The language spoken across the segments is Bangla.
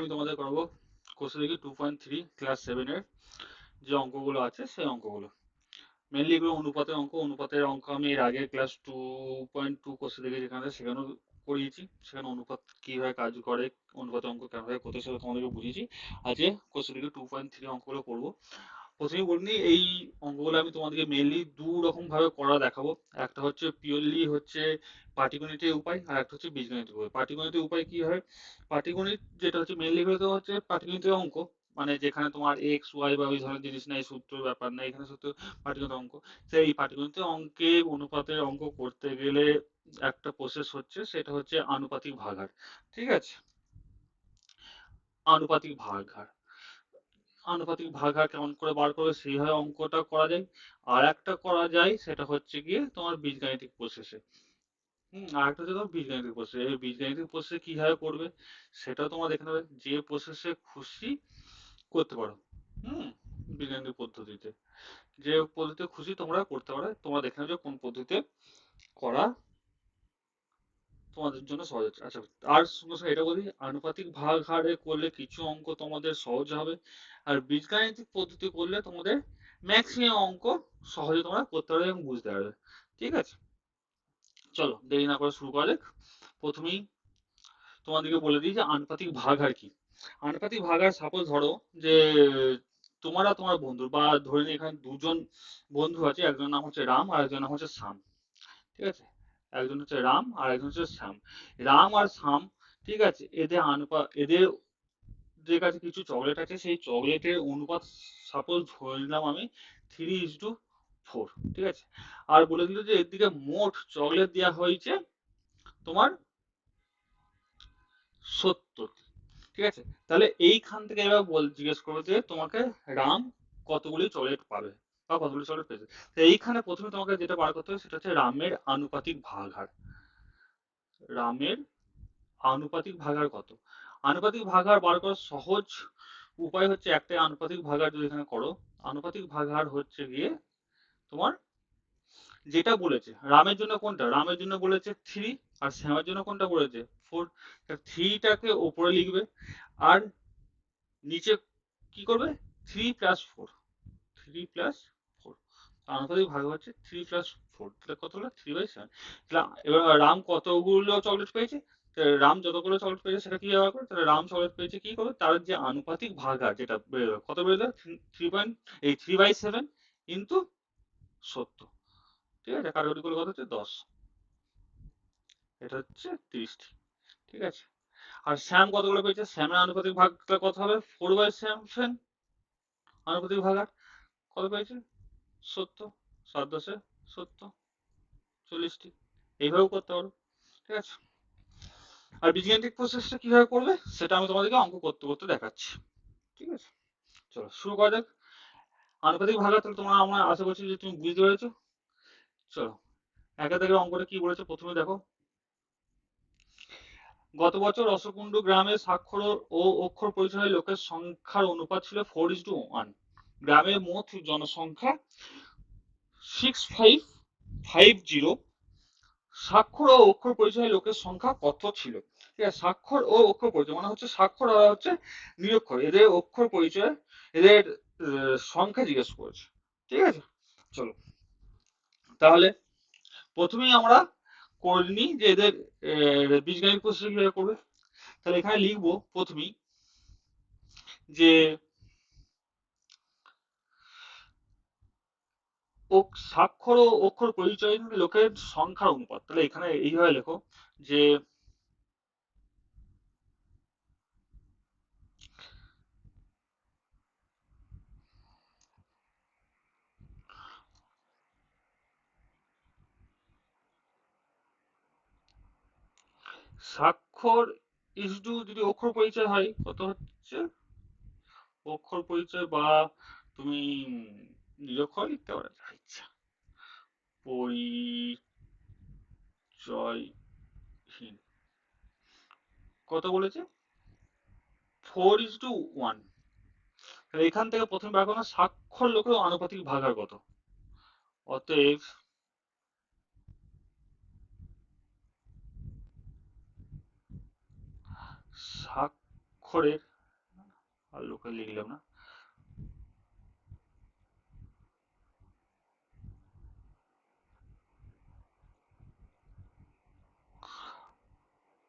আমি তোমাদের করাবো কোর্সে দেখি 2.3 ক্লাস 7 এর যে অঙ্কগুলো আছে সেই অঙ্কগুলো মেনলি এগুলো অনুপাতের অঙ্ক আমি এর আগে ক্লাস 2.2 কোর্সে দেখে যেখানে সেখানেও করিয়েছি। সেখানে অনুপাত কিভাবে কাজ করে, অনুপাতের অঙ্ক কেমন করতে সেটা তোমাদেরকে বুঝিয়েছি। আজকে কোর্সে দেখে 2.3 অঙ্কগুলো করবো। প্রথমেই বলিনি, এই অঙ্কগুলো আমি তোমাদেরকে মেনলি দু রকম ভাবে করা দেখাবো। একটা হচ্ছে পিওরলি হচ্ছে পাটিগণিতের উপায়, আর একটা হচ্ছে বীজগণিতের উপায়। পাটিগণিতের উপায় কি হয়, পাটিগণিত যেটা হচ্ছে মেনলি হচ্ছে পাটিগণিতের অঙ্ক, মানে যেখানে তোমার এক্স ওয়াই বা ওই ধরনের জিনিস নেই, সূত্র ব্যাপার নেই, এখানে শুধু পাটিগণিত অঙ্ক। সেই পাটিগণিত অঙ্কে অনুপাতের অঙ্ক করতে গেলে একটা প্রসেস হচ্ছে, সেটা হচ্ছে আনুপাতিক ভাগাড়। ঠিক আছে, আনুপাতিক ভাগাড়। আনুপাতিক ভাগাড় কেমন করে বার করবে সেইভাবে অঙ্কটা করা যায়। আর একটা করা যায় সেটা হচ্ছে গিয়ে তোমার বীজগাণিতিক প্রসেসে। আর একটা হচ্ছে তোমার বীজগাণিতিক প্রসেস। এই বীজগাণিতিক প্রসেসে কিভাবে করবে সেটাও তোমার দেখে নেবে, যে প্রসেসে খুশি করতে পারো। হুম বীজগাণিতিক পদ্ধতিতে যে পদ্ধতিতে খুশি তোমরা করতে পারো, তোমরা দেখে নেবে কোন পদ্ধতিতে করা তোমাদের জন্য সহজ হচ্ছে। আচ্ছা, আর সঙ্গে সঙ্গে এটা বলি, আনুপাতিক ভাগ হারে করলে কিছু অঙ্ক তোমাদের সহজ হবে, আর বীজগাণিতিক পদ্ধতি করলে তোমাদের ম্যাক্সিমাম অঙ্ক সহজে তোমরা করতে পারবে এবং বুঝতে পারবে। ঠিক আছে, চলো দেরি না করে শুরু করা যাক। প্রথমেই তোমাদেরকে বলে দিই যে আনুপাতিক ভাগ হার কি। আনুপাতিক ভাগ হার, সাপোজ ধরো যে তোমার বন্ধু, বা ধরে নিই এখানে দুজন বন্ধু আছে, একজনের নাম হচ্ছে রাম আর একজনের নাম হচ্ছে শ্যাম। ঠিক আছে, একজন হচ্ছে রাম আর একজন হচ্ছে শ্যাম। রাম আর শ্যাম, ঠিক আছে, এদের যে কাছে কিছু চকলেট আছে, সেই চকলেটের অনুপাত সাপোজ ধরে নিলাম আমি 3:4। ঠিক আছে, আর বলে দিল যে এর দিকে মোট চকলেট দেওয়া হয়েছে তোমার 70। ঠিক আছে, তাহলে এইখান থেকে এবার জিজ্ঞেস করবে যে তোমাকে রাম কতগুলি চকলেট পাবে বা কতগুলি চকলেট পেয়েছে। তো এইখানে প্রথমে তোমাকে যেটা বার করতে হবে সেটা হচ্ছে রামের আনুপাতিক ভাগ হার। রামের আনুপাতিক ভাগাড় কত? আনুপাতিক ভাগাড় বার করার সহজ উপায় হচ্ছে একটাই। আনুপাতিক ভাগাড় যদি এখানে করো, আনুপাতিক ভাগাড় হচ্ছে গিয়ে তোমার যেটা বলেছে রামের জন্য কোনটা, রামের জন্য বলেছে 3, আর শ্যামের জন্য কোনটা বলেছে 4। 3টাকে ওপরে লিখবে, আর নিচে কি করবে, 3+4। 3+4, আনুপাতিক ভাগ হচ্ছে 3+4, তাহলে কত হলো 3/7। এবার রাম কতগুলো চকলেট পেয়েছে, রাম যতগুলো চকলেট পেয়েছে সেটা কি ব্যবহার করে, তাহলে রাম চকলেট পেয়েছে কি করবে, তার যে আনুপাতিক ভাগাড় যেটা বেরোবে, কত বেরোবে, 3/7 ইন্টু 70। ঠিক আছে, কাটাকুটি করলে কত হচ্ছে 10, এটা হচ্ছে 30টি। ঠিক আছে, আর শ্যাম কতগুলো পেয়েছে, শ্যামের আনুপাতিক ভাগটা কত হবে, 4/7 আনুপাতিক ভাগাড় কত পেয়েছে 70। 7×10 70, 40টি। এইভাবেও করতে পারো। ঠিক আছে, আর বীজগাণিতিক প্রসেসটা কিভাবে করবে সেটা আমি তোমাদেরকে অঙ্ক করতে করতে দেখাচ্ছি। ঠিক আছে, চলো শুরু করা যাক। আনুপাতিক ভাগাড় তাহলে তোমরা, আমরা আশা করছি যে তুমি বুঝতে পেরেছো। চলো একে থেকে অঙ্কটা কি বলেছে প্রথমে দেখো। গত বছর রসকুন্ডু গ্রামে স্বাক্ষর ও অক্ষর পরিচয়ের লোকের সংখ্যার অনুপাত ছিল 4:1। গ্রামের মোট জনসংখ্যা 6550। স্বাক্ষর ও অক্ষর পরিচয়ের লোকের সংখ্যা কত ছিল। ঠিক আছে, স্বাক্ষর ও অক্ষর পরিচয় মানে হচ্ছে স্বাক্ষর আর হচ্ছে নিরক্ষর, এদের অক্ষর পরিচয়, এদের সংখ্যা জিজ্ঞেস করেছে। ঠিক আছে, চলো তাহলে প্রথমেই আমরা করে নিই যে এদের বীজগাণিতিক প্রসেস কিভাবে করবে। তাহলে এখানে লিখবো প্রথমেই যে স্বাক্ষর ও অক্ষর পরিচয় লোকের সংখ্যার অনুপাত। তাহলে এখানে এইভাবে লেখো যে স্বাক্ষর ইসডু যদি অক্ষর পরিচয় হয় কত হচ্ছে, অক্ষর পরিচয় বা তুমি নিরক্ষর লিখতে পারো যা ইচ্ছা, পরিচয়হীন কত বলেছে 4:1। তাহলে এখান থেকে প্রথমে বার করো স্বাক্ষর লোকের আনুপাতিক ভাগাড় কত। অতএব স্বাক্ষরের আর লোকাল লিখলাম না।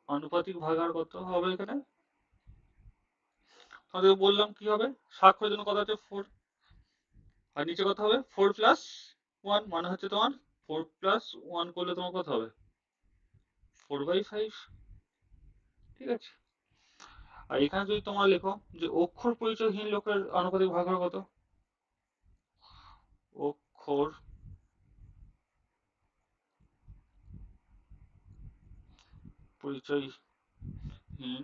আনুপাতিক ভাগার কত হবে এখানে? তোমাদের বললাম কি হবে, স্বাক্ষরের জন্য কত হচ্ছে 4, আর নিচে কত হবে 4+1, মানে হচ্ছে তোমার 4+1 করলে তোমার কত হবে 4/5। ঠিক আছে। আর এখানে যদি তোমরা লেখো যে অক্ষর পরিচয়হীন লোকের আনুপাতিক ভাগার কত, অক্ষর পরিচয়হীন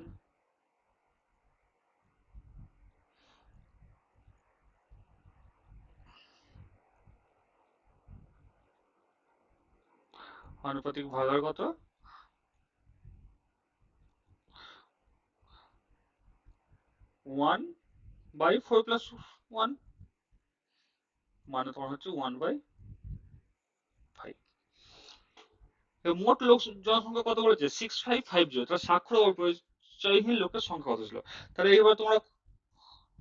আনুপাতিক ভাগার কত, 1/4+1, মানে তোমার হচ্ছে 1/5। মোট লোক জনসংখ্যা কত বলেছে 6550, তাহলে স্বাক্ষর ও পরিচয়হীন লোকের সংখ্যা কত ছিল। তাহলে এবার তোমরা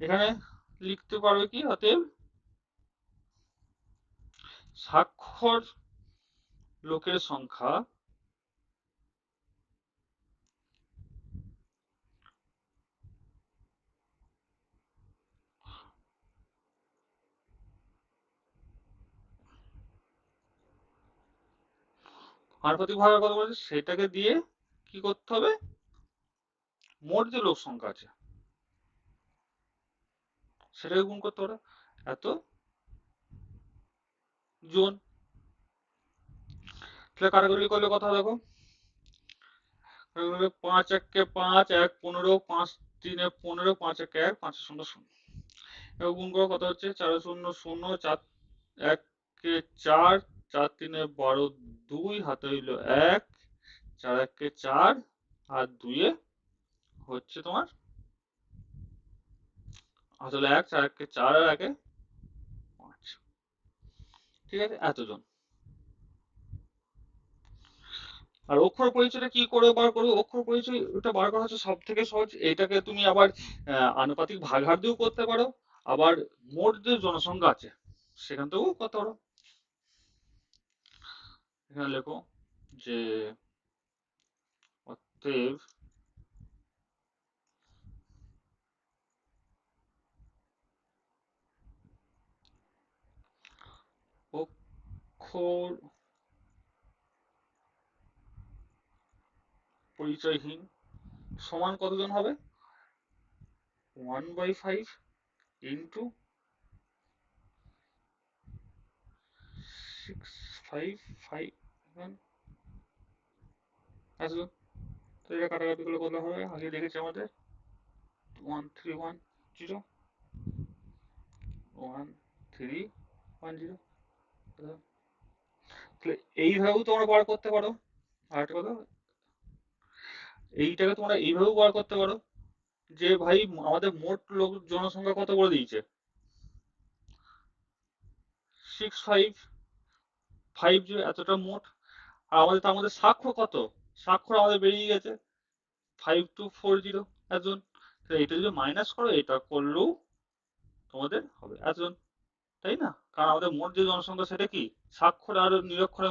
এখানে লিখতে পারবে কি, অতএব স্বাক্ষর লোকের সংখ্যা আনুপাতিক ভাবে কত বলেছে সেটাকে দিয়ে কি করতে হবে, মোট যে লোক সংখ্যা আছে সেটাকে গুণ করতে হবে এত জন। তাহলে কাটাকুটি করলে কথা দেখো, 5 × 1 = 5, 1 = 15, 5 × 3 = 15, 5 × 1 = 1, 5 × 0 = 0। এবার গুণ করো কত হচ্ছে 4 × 0 = 0, 4 1 × 4, 4 × 3 = 12, 2 হাতে হইল 1, 4 1 × 4 আর 2 হচ্ছে তোমার আসলে 1, 4 1 × 4 আর 1 5। ঠিক আছে, এতজন। আর অক্ষর পরিচয়টা কি করে বার করবো, অক্ষর পরিচয় ওটা বার করা হচ্ছে সব থেকে সহজ। এটাকে তুমি আবার আনুপাতিক ভাগাহার দিয়েও করতে পারো, আবার মোট যে জনসংখ্যা আছে সেখান থেকেও করতে পারো। এখানে লেখো যে অতএব অক্ষর পরিচয়হীন সমান কতজন হবে, 1/5 ইন্টু 655 এতজন। তো এটা কাটাকাটি করলে কত হবে, আগে দেখেছি আমাদের 1310, 1310। তাহলে এইভাবেও তোমরা বার করতে পারো। আর একটা কথা, এইটাকে তোমরা এইভাবেও বার করতে পারো যে ভাই আমাদের মোট লোক জনসংখ্যা কত বলে দিয়েছে 6550, এতটা মোট। আর আমাদের তার মধ্যে স্বাক্ষর কত, স্বাক্ষর আমাদের বেরিয়ে গেছে 5240 একজন। এটা যদি মাইনাস করো এটা করলেও তোমাদের হবে এতজন, তাই না? কারণ আমাদের মোট যে জনসংখ্যা সেটা কি স্বাক্ষর আর নিরক্ষরে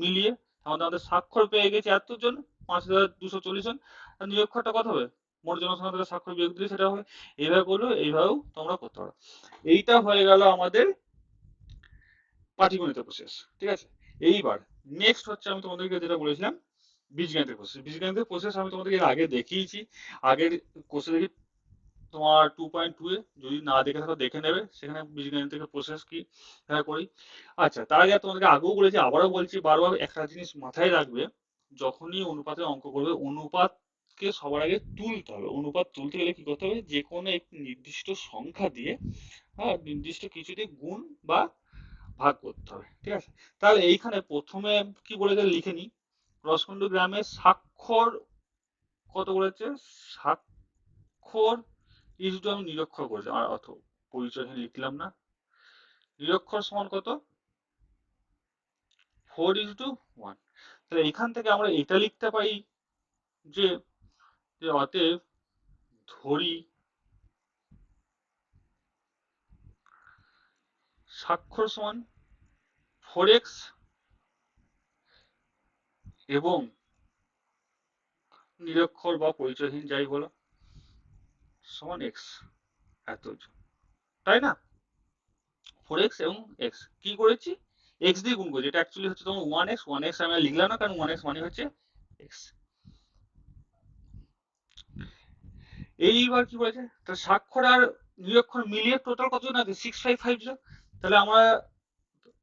মিলিয়ে আমাদের স্বাক্ষর পেয়ে গেছে এতজন, 5240 জন। আর নিরক্ষরটা কত হবে, মোট জনসংখ্যা থেকে স্বাক্ষর বিয়োগ দিলে সেটা হবে। এইভাবে করলেও এইভাবেও তোমরা করতে পারো। এইটা হয়ে গেল আমাদের পাটিগণিত প্রসেস। ঠিক আছে, এইবার নেক্সট হচ্ছে আমি তোমাদেরকে যেটা বলেছিলাম বীজগণিতের প্রসেস। বীজগণিতের প্রসেস আমি তোমাদেরকে এর আগে দেখিয়েছি, আগের কোর্সে দেখি তোমার 2.2 এ, যদি না দেখে থাকো দেখে নেবে, সেখানে বীজগণিতের প্রসেস কি করি। আচ্ছা, তার আগে তোমাদেরকে আগেও বলেছি আবারও বলছি বারবার, একটা জিনিস মাথায় রাখবে, যখনই অনুপাতের অঙ্ক করবে অনুপাতকে সবার আগে তুলতে হবে। অনুপাত তুলতে গেলে কি করতে হবে, যে কোনো একটি নির্দিষ্ট সংখ্যা দিয়ে, হ্যাঁ, নির্দিষ্ট কিছু দিয়ে গুণ বা ভাগ করতে হবে। ঠিক আছে, তাহলে এইখানে প্রথমে কি বলেছে লিখে নি, রসকুন্ডু গ্রামের স্বাক্ষর কত বলেছে, স্বাক্ষর ইজটু আমি নিরক্ষর করেছি, আর অত পরিচয়হীন লিখলাম না। নিরক্ষর সমান কত 4:1। তাহলে এখান থেকে আমরা এটা লিখতে পারি যে, অতএব ধরি স্বাক্ষর সমান 4x এবং নিরক্ষর বা পরিচয়হীন যাই বলো সমান এক্স, এত, তাই না? 4x এবং x কি করেছি, x দিয়ে গুণ করেছি, এটা অ্যাকচুয়ালি হচ্ছে তোমার 1x, 1x আমি আর লিখলাম না কারণ 1x মানে হচ্ছে x। এইবার কি বলেছে, তো স্বাক্ষর আর নিরক্ষর মিলিয়ে টোটাল কতজন আছে, 6550। তাহলে আমরা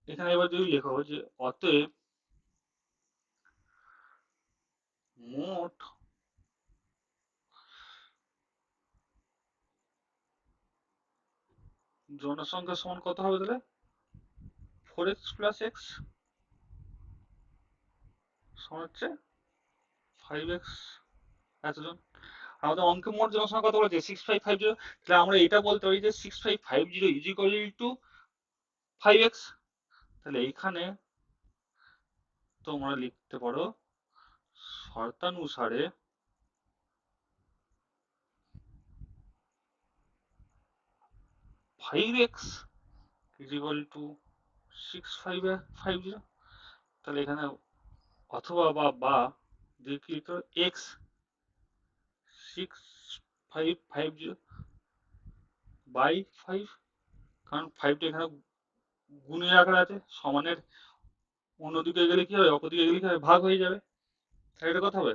এখানে এবার যদি লেখো যে অতএব মোট জনসংখ্যা সমান কত হবে, তাহলে 4x প্লাস এক্স সমান হচ্ছে 5x, এতজন। আমাদের অঙ্কে মোট জনসংখ্যা কত বলেছে, 6550। তাহলে আমরা এটা বলতে পারি যে 6550 ইজ ইকুয়াল টু 5x। তাহলে এইখানে তোমরা লিখতে পারো শর্তানুসারে 5x ইজ ইকুয়াল টু 6550। তাহলে এখানে অথবা বা দিয়ে কি লিখতে হবে, এক্স 6550 বাই 5, কারণ 5টা এখানে গুণের আকারে আছে, সমানের অন্যদিকে গেলে কি হবে, অপরদিকে গেলে কি হবে, ভাগ হয়ে যাবে। তাহলে এটা কত হবে,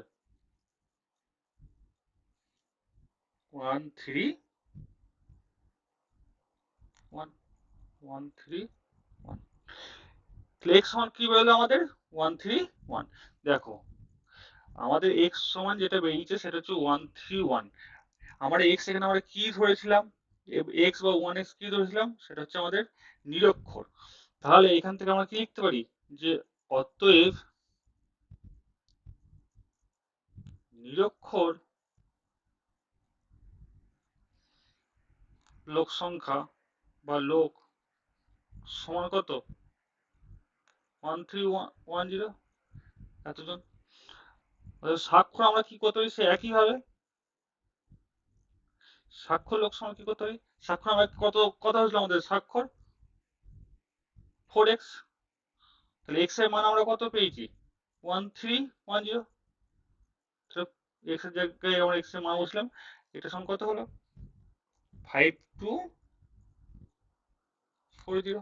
131, তাহলে এক্স সমান কি বেরোলো আমাদের, 131। দেখো আমাদের এক্স সমান যেটা বেরিয়েছে সেটা হচ্ছে 131। আমরা এক্স এখানে আমরা কি ধরেছিলাম, এক্স বা 1x কি ধরেছিলাম, সেটা হচ্ছে আমাদের নিরক্ষর। তাহলে এখান থেকে আমরা কি লিখতে পারি, যে অতএব নিরক্ষর লোক সংখ্যা বা লোক সমান কত, 1310, এতজন। স্বাক্ষর আমরা কি করতে পারি, সে একই ভাবে স্বাক্ষর লোক সমান কি করতে পারি, স্বাক্ষর আমরা কত কথা হয়েছিল আমাদের, স্বাক্ষর 4x। তাহলে x এর মান আমরা কত পেয়েছি, 1310। এক্স এর জায়গায় আমরা এক্স এর মান বসলাম, এটা সমান কত হলো, 5240,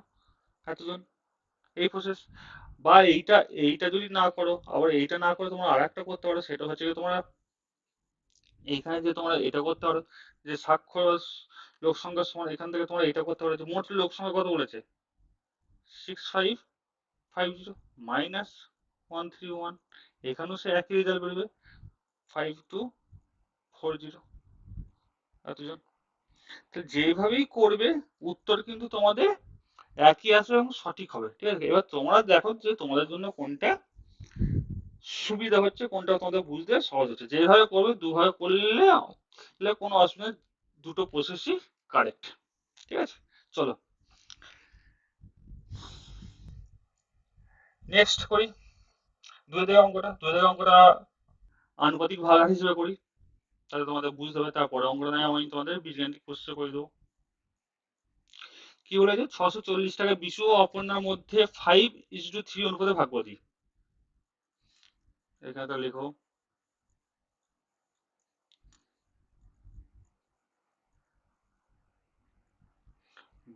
এতজন। এই প্রসেস, বা এইটা এইটা যদি না করো, আবার এইটা না করে তোমরা আর একটা করতে পারো, সেটা হচ্ছে তোমরা এইখানে যে তোমরা এটা করতে পারো, যে স্বাক্ষর লোক সংখ্যার সমান, এখান থেকে তোমরা এটা করতে পারো যে মোট লোক সংখ্যা কত বলেছে, 6550 মাইনাস 131, এখানেও সে একই রেজাল্ট বেরোবে, 5240, এতজন। তো যেভাবেই করবে উত্তর কিন্তু তোমাদের একই আসবে এবং সঠিক হবে, ঠিক আছে। এবার তোমরা দেখো যে তোমাদের জন্য কোনটা সুবিধা হচ্ছে, কোনটা তোমাদের বুঝতে সহজ হচ্ছে, যেভাবে করবে দুভাবে করলে কোনো অসুবিধা, দুটো প্রসেসই কারেক্ট, ঠিক আছে। চলো নেক্সট করি, দুই থেকে অঙ্কটা আনুপাতিক ভাগ হিসেবে করি, তাহলে তোমাদের বুঝতে হবে। তারপরে অঙ্কটা নয় আমি তোমাদের বীজগাণিতিক প্রসেসে করে দেবো। কি বলেছে, 640 টাকা বিশু ও অপর্ণার মধ্যে 5:3 অনুপাতে ভাগ করে দিই। এখানে তো লেখো,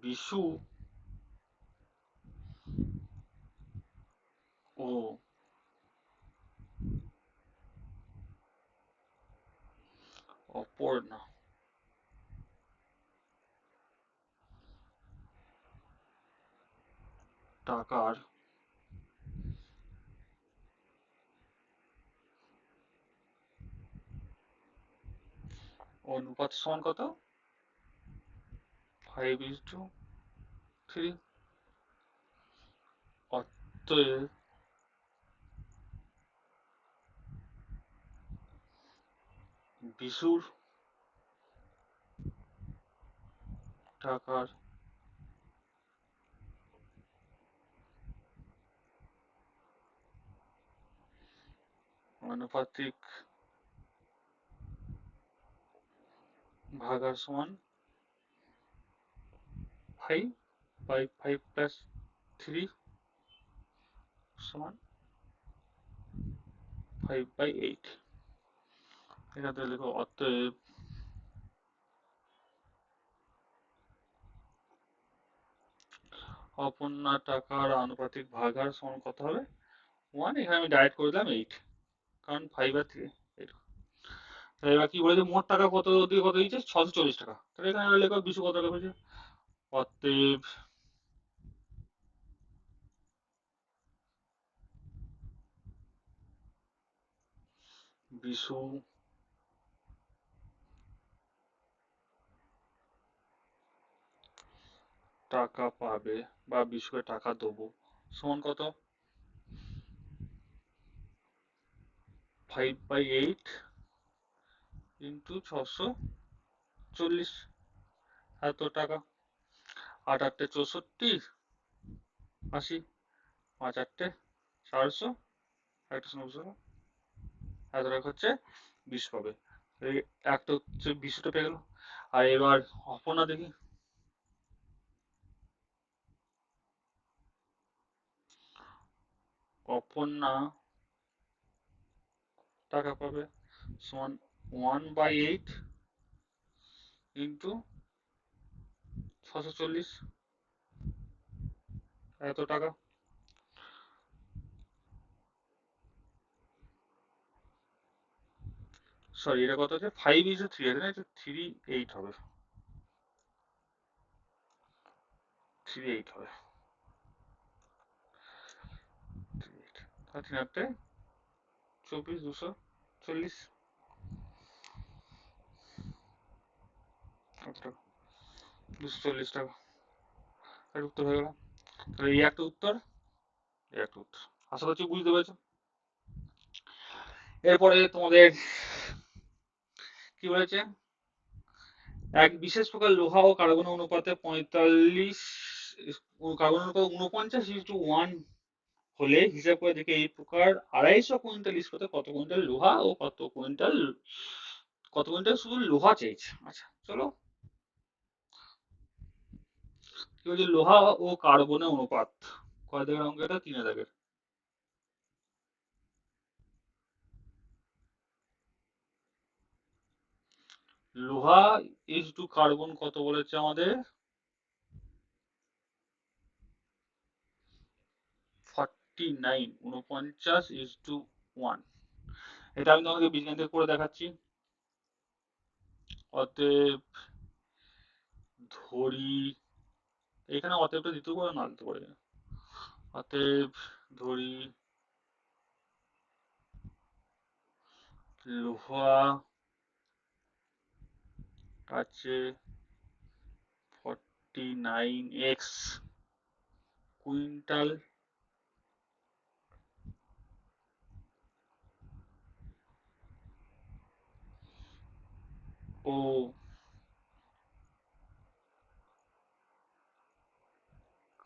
বিশু ও অপর্ণা টাকার অনুপাত সমান কত, 5:3। অতএব বিশুর টাকার আনুপাতিক ভাগার সমান 5। 5 প্লাস 3 সমান 5/8। এখান থেকে লিখো অতএব অপর্ণা টাকার আনুপাতিক ভাগাহার সমান কত হবে? 1। এখানে আমি ডাইরেক্ট করে দিলাম 8, কারণ 5/3 8। এবার কি বলেছে, মোট টাকা কত দিয়ে কত দিয়েছে? 640 টাকা। তাহলে এখানে লেখো বিশু কত টাকা পেয়েছে। অতএব বিশু টাকা পাবে বা বিশুকে টাকা দেবো সমান কত? 5/8 ইন্টু 640, এত টাকা। 8 8 64, 80, 5 8 400, একটা 900, এত টাকা হচ্ছে বিশু পাবে। এই একটা হচ্ছে বিশুটা পেয়ে গেল। আর এবার অপর্ণা দেখি। অপর্ণা টাকা পাবে সমান 1/8 ইন্টু 640, এত টাকা। সরি, এটা কত হচ্ছে? 5:3 আছে না, এটা 3/8 হবে। 3/8 হবে। 3/8, তাহলে 3 8 24, 240, কত টাকা? 240 টাকা। এর উত্তর হয়ে গেল। তাহলে এই একটা উত্তর, এই একটা উত্তর। আশা করছি বুঝতে পেরেছো। এরপরে তোমাদের কি বলেছে? এক বিশেষ প্রকার লোহা ও কার্বন অনুপাতে 45, কার্বন অনুপাত 49:1 হলে হিসাব করে দেখে এই প্রকার 250 কুইন্টাল ইস্পাতে কত কুইন্টাল লোহা ও কত কুইন্টাল শুধু লোহা চেয়েছে। আচ্ছা চলো, কি বলছে? লোহা ও কার্বনের অনুপাত। কয় দাগের অঙ্ক এটা? 3 দাগের। লোহা ইজ টু কার্বন কত বলেছে আমাদের? 49, 49:1। এটা আমি তোমাকে বিজ্ঞান থেকে করে দেখাচ্ছি। অতএব ধরি, এখানে অতএবটা দিতে পারে না দিতে পারে। অতএব ধরি লোহা আছে 49x কুইন্টাল ও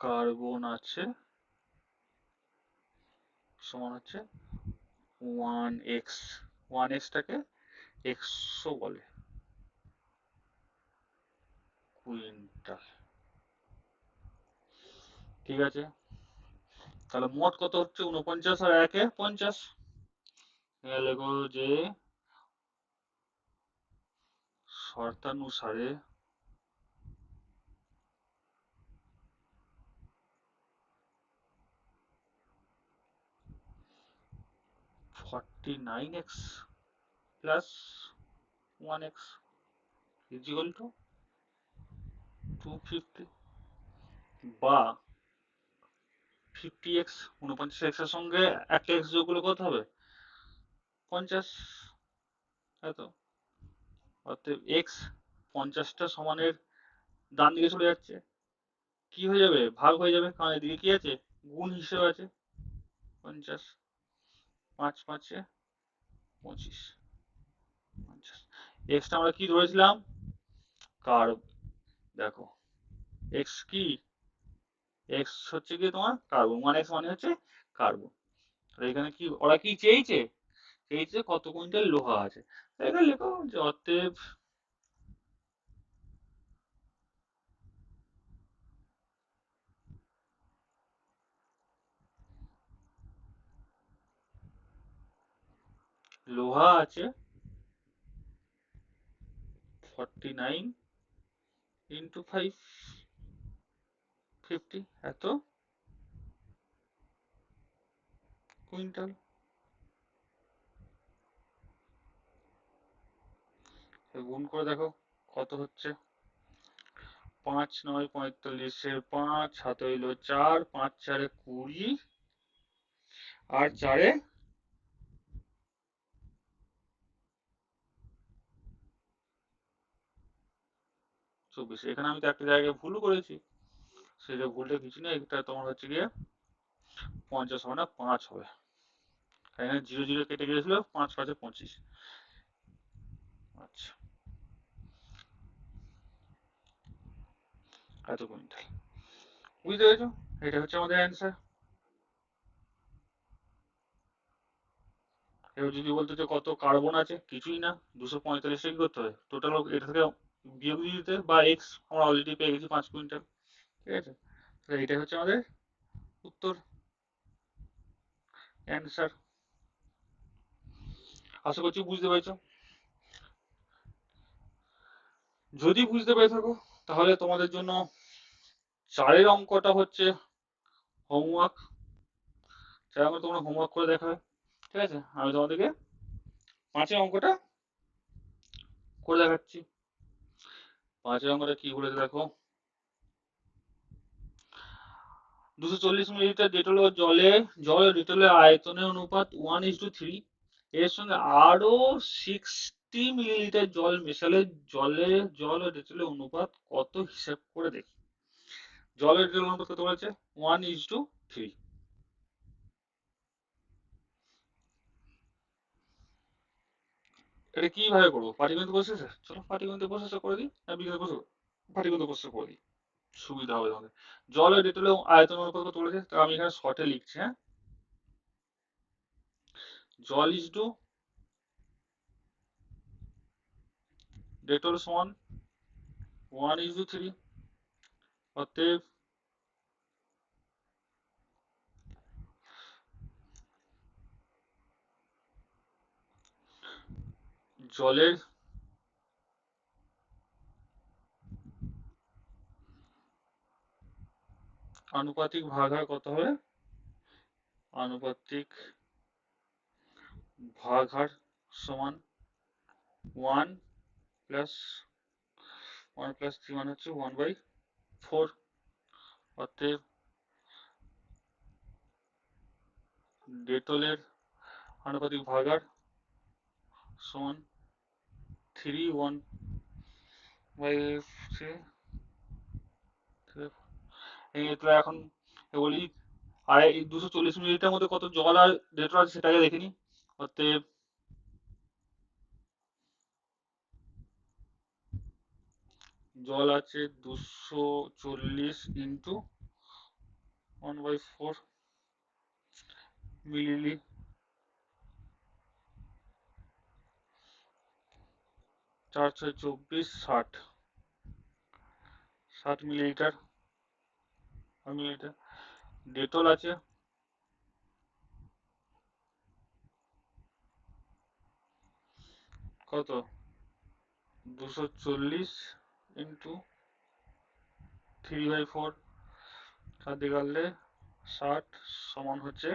কার্বন আছে সমান হচ্ছে 1x। 1xটাকে 100 বলে, কুইন্টাল। ঠিক আছে, তাহলে মোট কত হচ্ছে? 49 আর 1 50। লেখো যে শর্তানুসারে (49x plus 1x is equal to 250) বা 50x, 49x এর সঙ্গে একটা x যোগ করলে কত হবে? 50। তাই তো? অতএব x 50টা সমানের ডান দিকে চলে যাচ্ছে, কি হয়ে যাবে? ভাগ হয়ে যাবে, কারণ এদিকে কি আছে? গুণ হিসেবে আছে। 50, 5 5 25, 50। এক্সটা আমরা কি ধরেছিলাম? কার্ব। দেখো এক্স কি? এক্স হচ্ছে কি তোমার কার্বন, 1x মানে হচ্ছে কার্বন। আর এখানে কি ওরা কি চেয়েছে? চেয়েছে কত কুইন্টাল লোহা আছে। এখানে লেখো যে অতএব লোহা আছে 49 ইন্টু 5, 50, এত কুইন্টাল। গুণ করে দেখো কত হচ্ছে। 5 9 45, 5 হইলো 4, 5 4 20, আর 4 24। এখানে আমি তো একটা জায়গায় ভুল করেছি, সেটা ভুলটা কিছু না, এটা তোমার হচ্ছে গিয়ে 50 হবে না 5 হবে, এখানে 0 0 কেটে গিয়েছিল, 5 5 25। আচ্ছা, এত কুইন্টাল। বুঝতে পেরেছো? এটা হচ্ছে আমাদের অ্যান্সার। এবার যদি বলতো যে কত কার্বন আছে, কিছুই না, 245টা কি করতে হবে টোটাল, এটা থেকে বিয়োগ দিয়ে দিতে, বা এক্স আমরা অলরেডি পেয়ে গেছি 5 কুইন্টাল। ঠিক আছে, তো এটাই হচ্ছে আমাদের উত্তর, অ্যান্সার। আশা করছি বুঝতে পেরেছো। যদি বুঝতে পেরে থাকো তাহলে তোমাদের জন্য 4 অঙ্কটা হচ্ছে হোমওয়ার্ক, 4 তোমরা হোমওয়ার্ক করে দেখাবে। ঠিক আছে, আমি তোমাদেরকে 5 অঙ্কটা করে দেখাচ্ছি। 5 অঙ্কটা কি বলেছে দেখো। 240 মিলিলিটার ডেটল জল ও ডেটলের আয়তনের অনুপাত 1:3, এর সঙ্গে আরো 60 মিলিলিটার জল মেশালে জল ও ডেটলের অনুপাত কত, হিসাব করে দেখি। জল ও ডেটলের অনুপাত কত বলেছে? 1:3। এটা কিভাবে করবো? পাটিগণিত প্রসেসে, চলো পাটিগণিত প্রসেসে করে দিই, বিজ্ঞান প্রসেস, পাটিগণিত প্রসেসে করে দিই, সুবিধা হবে তোমাদের। জল ও ডেটলের আয়তন অনুপাত কত বলেছে, তা আমি এখানে শর্টে লিখছি, হ্যাঁ। জল ইজ টু ডেটল সমান 1:3, অতএব জলের আনুপাতিক ভাগাহার কত হবে? আনুপাতিক ভাগহার সমান 1 প্লাস 1+3 মানে হচ্ছে 1/4, অতএব ডেটলের আনুপাতিক ভাগহার সমান 3 1/3। তো এখন বলি, আর এই 240 মিলিটার মধ্যে কত জল আর ডেটল আছে সেটাকে দেখে নি। অতএব জল আছে 240 × 1/4 মিলি, 4 6 24, 60 মিলিলিটার। মিলিলিটার ডেটল আছে কত, 240 × 3/4, 4 দিয়ে কাটলে 60, সমান হচ্ছে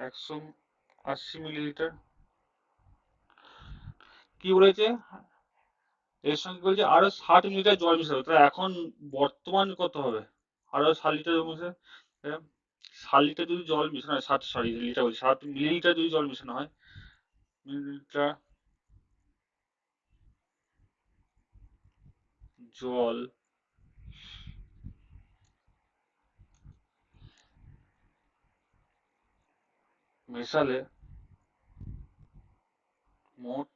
180 মিলিলিটার। কি বলেছে? এর সঙ্গে বলছে আরো 60 মিলিলিটার জল মিশাতে হবে, তাহলে এখন বর্তমান কত হবে? আরো 60 লিটার মিশে, 60 লিটার যদি জল মিশানো হয়, 60 লিটার বলছি, 60 মিলিলিটার যদি জল মিশানো হয়, মিলিলিটার জল মেশালে মোট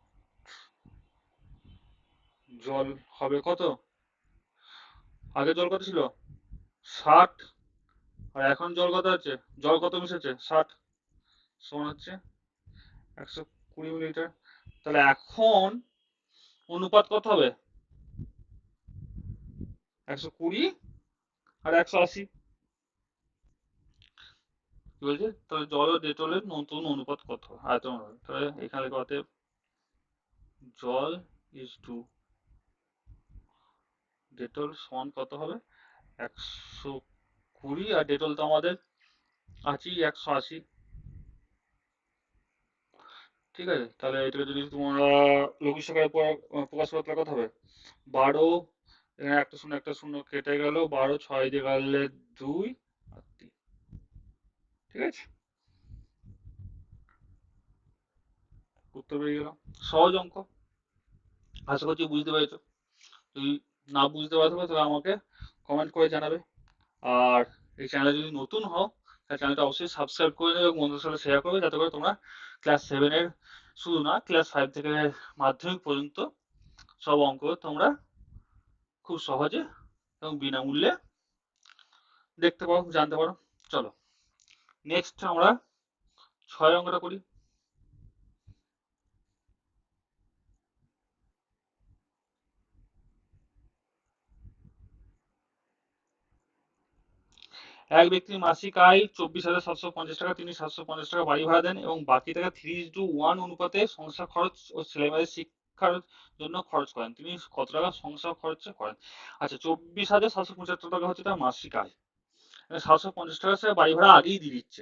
জল হবে কত? আগে জল কত ছিল? 60, আর এখন জল কত আছে? জল কত মিশেছে? 60, সমান হচ্ছে 120 মিলিলিটার। তাহলে এখন অনুপাত কত হবে? 120 আর 180। কি বলছে, তাহলে জল ও ডেটলের নতুন অনুপাত কত আয়তন হবে, তাহলে এখানে কত, জল ইজ টু ডেটল সমান কত হবে, 120, আর ডেটল তো আমাদের আছেই 180। ঠিক আছে, তাহলে এটাকে যদি তোমরা লঘিষ্ঠ আকারে প্রকাশ করতে কত হবে, 12, এখানে একটা শূন্য কেটে গেল, 12 6 দিয়ে গেলে 2 আর 3। ঠিক আছে, উত্তর পেয়ে গেলাম। সহজ অঙ্ক, আশা করছি বুঝতে পেরেছো। যদি না বুঝতে পারো তাহলে আমাকে কমেন্ট করে জানাবে। আর এই চ্যানেলে যদি নতুন হও তাহলে চ্যানেলটা অবশ্যই সাবস্ক্রাইব করে নেবে এবং বন্ধুদের সাথে শেয়ার করবে, যাতে করে তোমরা ক্লাস 7-এর শুধু না, ক্লাস 5 থেকে মাধ্যমিক পর্যন্ত সব অঙ্ক তোমরা খুব সহজে এবং বিনামূল্যে দেখতে পারো, জানতে পারো। চলো নেক্সট আমরা 6 অঙ্কটা করি। এক ব্যক্তির মাসিক আয় 24,750 টাকা, তিনি 750 টাকা বাড়ি ভাড়া দেন এবং বাকি টাকা 3:1 অনুপাতে সংসার খরচ ও ছেলেমেয়েদের শিক্ষার জন্য খরচ করেন। তিনি কত টাকা সংসার খরচ করেন? আচ্ছা, 24,775 টাকা হচ্ছে তার মাসিক আয়, 750 টাকা সে বাড়ি ভাড়া আগেই দিয়ে দিচ্ছে।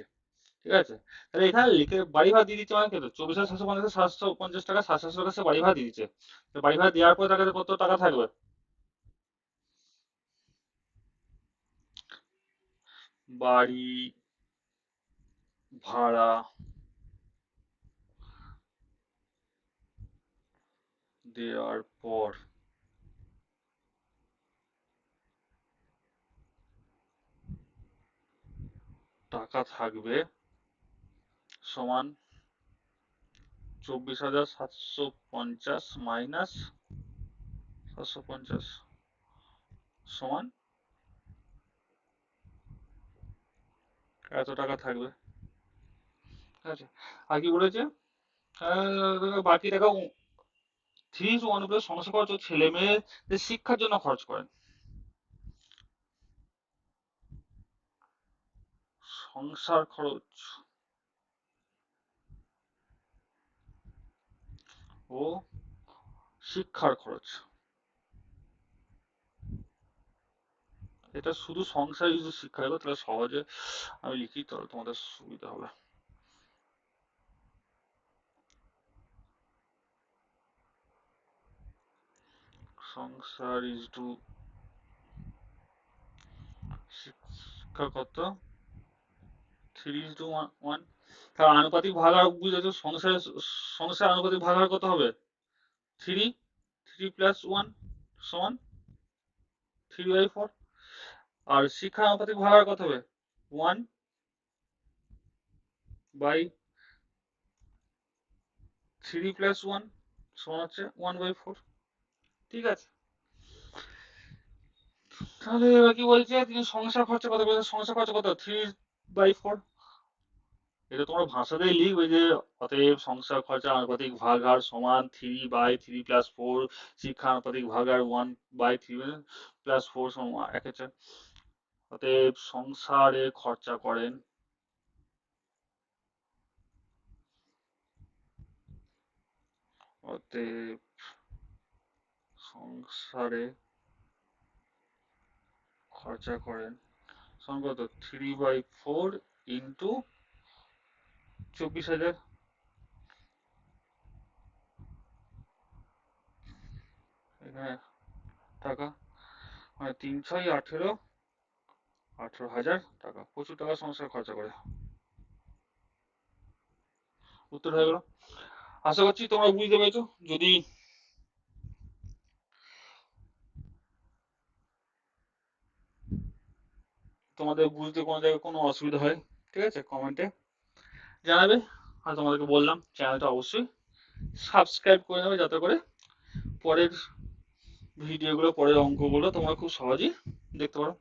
ঠিক আছে, তাহলে এখানে লিখে বাড়ি ভাড়া দিয়ে দিচ্ছে মানে কত, 24,750, 750 টাকা, 700 টাকা সে বাড়ি ভাড়া দিয়ে দিচ্ছে। বাড়ি ভাড়া দেওয়ার পরে তার কাছে কত টাকা থাকবে, বাড়ি ভাড়া দেওয়ার পর টাকা থাকবে সমান 24,750 মাইনাস 750 সমান এত টাকা থাকবে। ঠিক আছে, আর কি বলেছে, বাকি টাকা 3:1 উপরে সংসার খরচ ও ছেলে মেয়েদের শিক্ষার জন্য খরচ করেন। সংসার খরচ ও শিক্ষার খরচ, এটা শুধু সংসার যদি শিক্ষা দেবো তাহলে সহজে আমি লিখি, তাহলে তোমাদের সুবিধা হবে। সংসার ইজ টু শিক্ষা কত, 3:1। তার আনুপাতিক ভাগাহার বুঝেছো, সংসার আনুপাতিক ভাগাহার কত হবে, 3, 3+1 সমান 3/4। আর শিক্ষা আনুপাতিক ভাগাহার কত হবে, 1/3+1 সমান হচ্ছে 1/4। ঠিক আছে, তাহলে এবার কি বলছে, তিনি সংসার খরচা কত বলছে, সংসার খরচা কত, 3/4। এটা তোমরা ভাষাতেই লিখবে যে অতএব সংসার খরচা আনুপাতিক ভাগাহার সমান 3/3+4, শিক্ষা আনুপাতিক ভাগাহার 1/3+4 সমান 1/4। অতএব সংসারে খরচা করেন, অতএব সংসারে খরচা করেন সমান কত, 3/4 ইন্টু 24,000 এখানে টাকা, মানে 3×6 = 18, 18,000 টাকা। প্রচুর টাকা সংসার খরচা করে। উত্তর হয়ে গেল, আশা করছি তোমরা বুঝতে পেরেছো। যদি তোমাদের বুঝতে কোনো জায়গায় কোনো অসুবিধা হয়, ঠিক আছে, কমেন্টে জানাবে। আর তোমাদেরকে বললাম চ্যানেলটা অবশ্যই সাবস্ক্রাইব করে নেবে, যাতে করে পরের ভিডিওগুলো, পরের অঙ্কগুলো তোমরা খুব সহজেই দেখতে পারো।